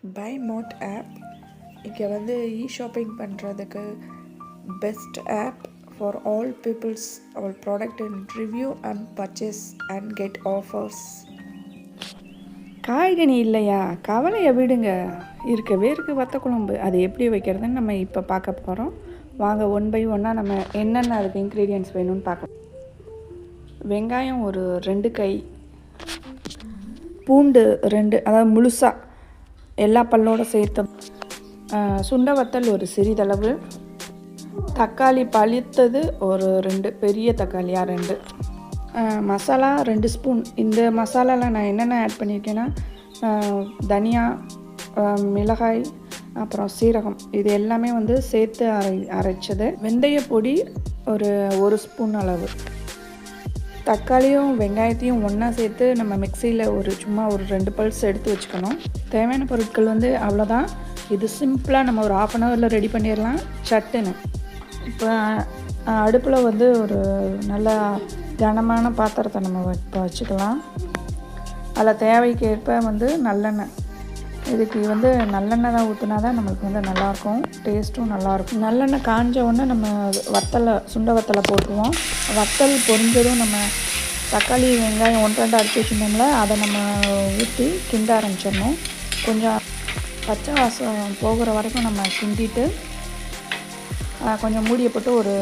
By mode of இங்கே வந்து shopping பண்ணுறதுக்கு best app for all peoples all product and review and purchase and get offers. காய்கனி இல்லையா, கவலையை விடுங்க, இருக்கவே இருக்குது வத்த குழம்பு. அது எப்படி வைக்கிறதுன்னு நம்ம இப்போ பார்க்க போகிறோம். வாங்க ஒன் பை ஒன்னாக நம்ம என்னென்ன அதுக்கு இன்க்ரீடியன்ட்ஸ் வேணும்னு பார்க்கலாம். வெங்காயம் ஒரு 2 கை, பூண்டு 2, அதாவது முழுசாக எல்லா பல்லோடு சேர்த்து, சுண்ட வத்தல் ஒரு சிறிதளவு, தக்காளி பழுத்தது ஒரு 2 பெரிய தக்காளியாக 2, மசாலா 2 ஸ்பூன். இந்த மசாலாவில் நான் என்னென்ன ஆட் பண்ணியிருக்கேன்னா தனியா, மிளகாய், அப்புறம் சீரகம், இது எல்லாமே வந்து சேர்த்து அரைச்சது. வெந்தய பொடி ஒரு ஸ்பூன் அளவு. தக்காளியும் வெங்காயத்தையும் ஒன்றா சேர்த்து நம்ம மிக்சியில் சும்மா ஒரு 2 பல்ஸ் எடுத்து வச்சுக்கணும். தேவையான பொருட்கள் வந்து அவ்வளோதான். இது சிம்பிளாக நம்ம ஒரு 1/2 ஹவரில் ரெடி பண்ணிடலாம் சட்டுன்னு. இப்போ அடுப்பில் வந்து ஒரு நல்ல கனமான பாத்திரத்தை நம்ம இப்போ வச்சுக்கலாம். அதில் தேவைக்கு ஏற்ப வந்து நல்லெண்ணெய், இதுக்கு வந்து நல்லெண்ணெய் தான் ஊற்றினா தான் நம்மளுக்கு வந்து நல்லாயிருக்கும், டேஸ்ட்டும் நல்லாயிருக்கும். நல்லெண்ணெய் காஞ்ச உடனே நம்ம சுண்ட வத்தலை போட்டுருவோம். வத்தல் பொரிஞ்சதும் நம்ம தக்காளி வெங்காயம் 1-2 அரைச்சி வச்சுருந்தோம்ல, அதை நம்ம ஊற்றி கிண்ட ஆரம்பிச்சிடணும். கொஞ்சம் பச்சை வாசம் போகிற வரைக்கும் நம்ம கிண்டிட்டு கொஞ்சம் மூடியை போட்டு ஒரு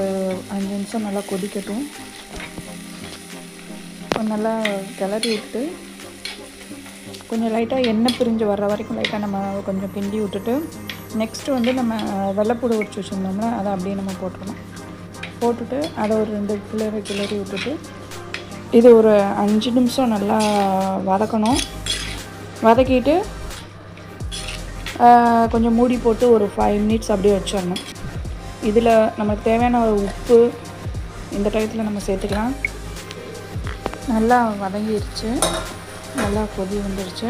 5 நிமிஷம் நல்லா கொதிக்கட்டும். நல்லா கிளறி விட்டு கொஞ்சம் லைட்டாக எண்ணெய் பிரிஞ்சு வர்ற வரைக்கும் லைட்டாக நம்ம கொஞ்சம் கிண்டி விட்டுட்டு, நெக்ஸ்ட்டு வந்து நம்ம வெள்ளைப்பூடு உரிச்சு வச்சுருந்தோம்ல, அதை அப்படியே நம்ம போட்டுட்டு அதை ஒரு 2 கிளறி விட்டுட்டு இது ஒரு 5 நிமிஷம் நல்லா வதக்கணும். வதக்கிட்டு கொஞ்சம் மூடி போட்டு ஒரு 5 மினிட்ஸ் அப்படியே வச்சிடணும். இதில் நமக்கு தேவையான உப்பு இந்த டயத்தில் நம்ம சேர்த்துக்கலாம். நல்லா வதங்கிடுச்சு, நல்லா கொதி வந்துடுச்சு.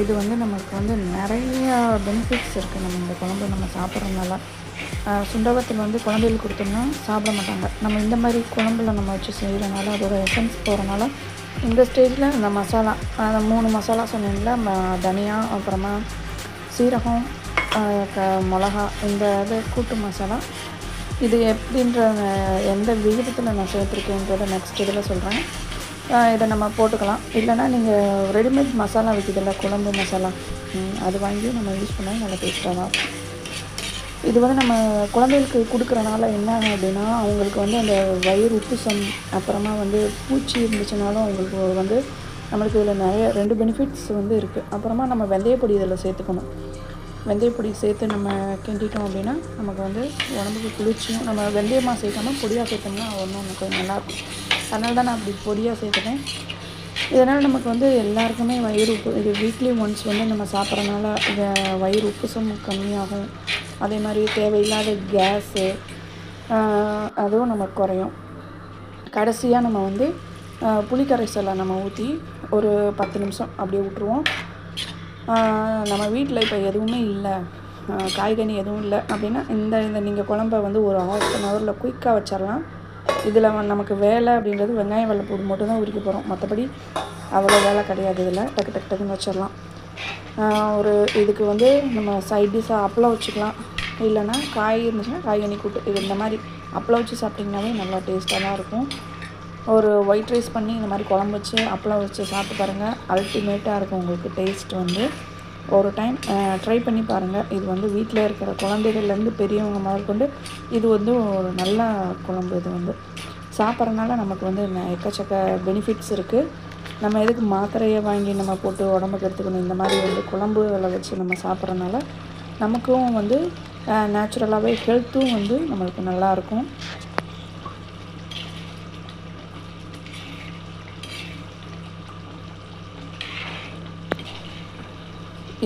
இது வந்து நமக்கு வந்து நிறையா பெனிஃபிட்ஸ் இருக்குது. நம்ம இந்த குழம்பு நம்ம சாப்பிட்றதுனால, சுண்டவத்தில் வந்து குழந்தைகள் கொடுத்தோம்னா சாப்பிட மாட்டாங்க. நம்ம இந்த மாதிரி குழம்புல நம்ம வச்சு செய்கிறனால, அதோட எசன்ஸ் போகிறனால, இந்த ஸ்டேஜில் இந்த மசாலா 3 மசாலா சொன்னீங்களா, தனியா, அப்புறமா சீரகம், மிளகா, இந்த கூட்டு மசாலா, இது எப்படின்ற எந்த விகிதத்தில் நான் சேர்த்துருக்கேன்றதை நெக்ஸ்ட் இதில் சொல்கிறேன். இதை நம்ம போட்டுக்கலாம். இல்லைனா நீங்கள் ரெடிமேட் மசாலா விற்கிதில்ல, குழம்பு மசாலா, அது வாங்கி நம்ம யூஸ் பண்ணால் நல்லா டேஸ்ட்டாக தான் இருக்கும். இது வந்து நம்ம குழந்தைகளுக்கு கொடுக்குறனால என்ன அப்படின்னா, அவங்களுக்கு வந்து அந்த வயிறு உப்புசம், அப்புறமா வந்து பூச்சி இருந்துச்சுனாலும் அவங்களுக்கு வந்து நம்மளுக்கு இதில் நிறைய 2 பெனிஃபிட்ஸ் வந்து இருக்குது. அப்புறமா நம்ம வெந்தயப்பொடி இதில் சேர்த்துக்கணும். வெந்தயப்பொடி சேர்த்து நம்ம கிண்டிட்டோம் அப்படின்னா நமக்கு வந்து உடம்புக்கு குளிர்ச்சியும். நம்ம வெந்தயமாக சேர்க்காமல் பொடியாக சேர்த்தோம்னா ஒன்றும் கொஞ்சம் நல்லாயிருக்கும். அதனால தான் நான் அப்படி பொடியாக சேர்த்துட்டேன். இதனால் நமக்கு வந்து எல்லாருக்குமே இது வீக்லி ஒன்ஸ் வந்து நம்ம சாப்பிட்றதுனால வயிறு உப்புசம் கம்மியாகும். அதே மாதிரி தேவையில்லாத கேஸு அதுவும் நமக்கு குறையும். கடைசியாக நம்ம வந்து புளிக்கரைசலை நம்ம ஊற்றி ஒரு 10 நிமிஷம் அப்படியே விட்டுருவோம். நம்ம வீட்டில் இப்போ எதுவுமே இல்லை, காய்கனி எதுவும் இல்லை அப்படின்னா இந்த நீங்கள் குழம்ப வந்து ஒரு 1/2 ஹவரில் குயிக்காக வச்சிடலாம். இதில் நமக்கு வேலை அப்படின்றது வெங்காயம் வெள்ளைப்பூடு மட்டும் தான் உரிக்க போகிறோம். மற்றபடி அவ்வளோ வேலை கிடையாது. இதில் டக்குன்னு வச்சிடலாம். இதுக்கு வந்து நம்ம சைட் டிஷ்ஷாக அப்பளம் வச்சுக்கலாம். இல்லைன்னா காய் இருந்துச்சுன்னா காய்கனி கூட்டு, இது இந்த மாதிரி அப்பளம் வச்சு சாப்பிட்டிங்கனாவே நல்லா டேஸ்ட்டாக தான் இருக்கும். ஒரு ஒயிட் ரைஸ் பண்ணி இந்த மாதிரி குழம்பு வச்சு அப்பளம் வச்சு சாப்பிட்டு பாருங்கள், அல்டிமேட்டாக இருக்கும். உங்களுக்கு டேஸ்ட் வந்து ஒரு டைம் ட்ரை பண்ணி பாருங்கள். இது வந்து வீட்டில் இருக்கிற குழந்தைகள்லேருந்து பெரியவங்க முதற்கொண்டு இது வந்து ஒரு நல்ல குழம்பு. இது வந்து சாப்பிட்றதுனால நமக்கு வந்து எக்கச்சக்க பெனிஃபிட்ஸ் இருக்குது. நம்ம எதுக்கு மாத்திரையை வாங்கி நம்ம போட்டு உடம்புக்கு எடுத்துக்கணும். இந்த மாதிரி வந்து குழம்புகளை வச்சு நம்ம சாப்பிட்றதுனால நமக்கும் வந்து நேச்சுரலாகவே ஹெல்த்தும் வந்து நம்மளுக்கு நல்லாயிருக்கும்.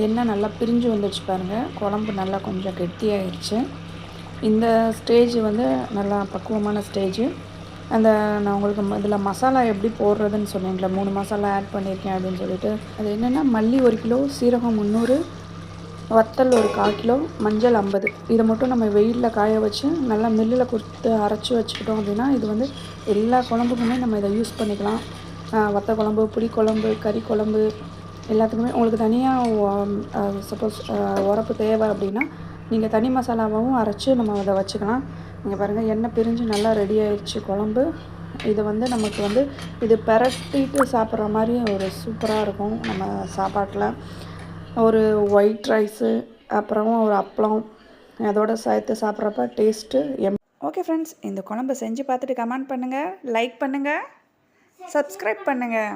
எண்ணெய் நல்லா பிரிஞ்சு வந்துடுச்சு பாருங்கள். குழம்பு நல்லா கொஞ்சம் கெட்டியாகிடுச்சு. இந்த ஸ்டேஜ் வந்து நல்லா பக்குவமான ஸ்டேஜ். நான் உங்களுக்கு இதில் மசாலா எப்படி போடுறதுன்னு சொன்னீங்களா, 3 மசாலா ஆட் பண்ணியிருக்கேன் அப்படின்னு சொல்லிட்டு. அது என்னென்னா, மல்லி 1 கிலோ, சீரகம் 300, வத்தல் ஒரு 1/4 கிலோ, மஞ்சள் 50. இதை மட்டும் நம்ம வெயிலில் காய வச்சு நல்லா மில்லில் கொடுத்து அரைச்சி வச்சுக்கிட்டோம் அப்படின்னா இது வந்து எல்லா குழம்புக்குமே நம்ம இதை யூஸ் பண்ணிக்கலாம். வத்த குழம்பு, புளி குழம்பு, கறி குழம்பு, எல்லாத்துக்குமே உங்களுக்கு தனியாக சப்போஸ் உரப்பு தேவை அப்படின்னா நீங்கள் தனி மசாலாவும் அரைச்சி நம்ம அதை வச்சுக்கலாம். நீங்கள் பாருங்கள் எண்ணெய் பிரிஞ்சு நல்லா ரெடி ஆயிடுச்சு குழம்பு. இது வந்து நமக்கு வந்து இது பெரட்டிட்டு சாப்பிட்ற மாதிரி ஒரு சூப்பராக இருக்கும். நம்ம சாப்பாட்டில் ஒரு ஒயிட் ரைஸு அப்புறம் ஒரு அப்பளம் அதோட சேர்த்து சாப்பிட்றப்ப டேஸ்ட்டு ஓகே ஃப்ரெண்ட்ஸ், இந்த குழம்பு செஞ்சு பார்த்துட்டு கமெண்ட் பண்ணுங்கள், லைக் பண்ணுங்கள், சப்ஸ்கிரைப் பண்ணுங்கள்.